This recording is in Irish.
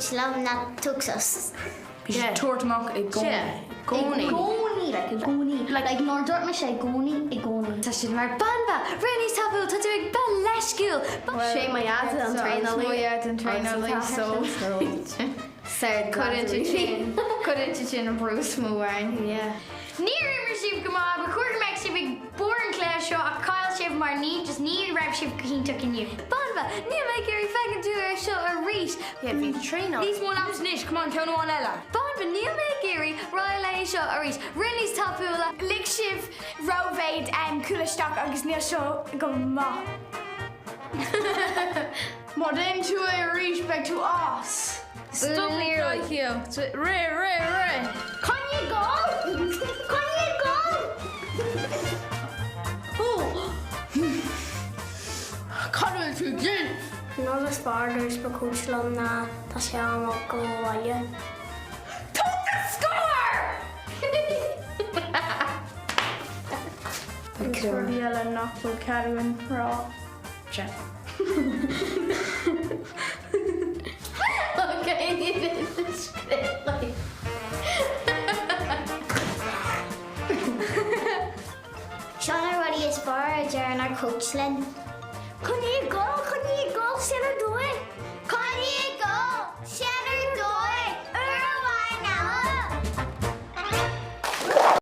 coachlam na tuxus. Tuairteach ag gcónaí. Gcónaí, like a gcónaí. Like nor dúirt me sé gcónaí i gcónaí. Tá sin mar banba, Rennie's tabú, tá tú ag ban leisciúil. Sé mai ad an tréna so said couldn't sin an Bruce Moore. Yeah. Níor mar sibh go má ba chuir meid sibh ag bór an cléir seo a cáil sibh mar ní just ní raibh sibh cínta inniu. Banba, ní me gurí fegan tú ar seo ar rís. Yeah, bhí tréna. Níos mó lam níos, come on, ceann eile. Banba, ní me gurí rá lei seo ar rís. Rennie's tapúla. Lig sibh rovéid cooleisteach agus níl seo go má. Má den tú é respect to us. Stop nearly. Ray. Can you go? Can you go? Cadw tú gin. No the sparders ba coachlam na tá sé an go bhaile. Took the score! Cordial nach bhfuil Cadwin rá. Check. Okay, you did this script like. Sean already is bar during our coachland. Can you go? Can you go? Sarah do it. Can you go? Sarah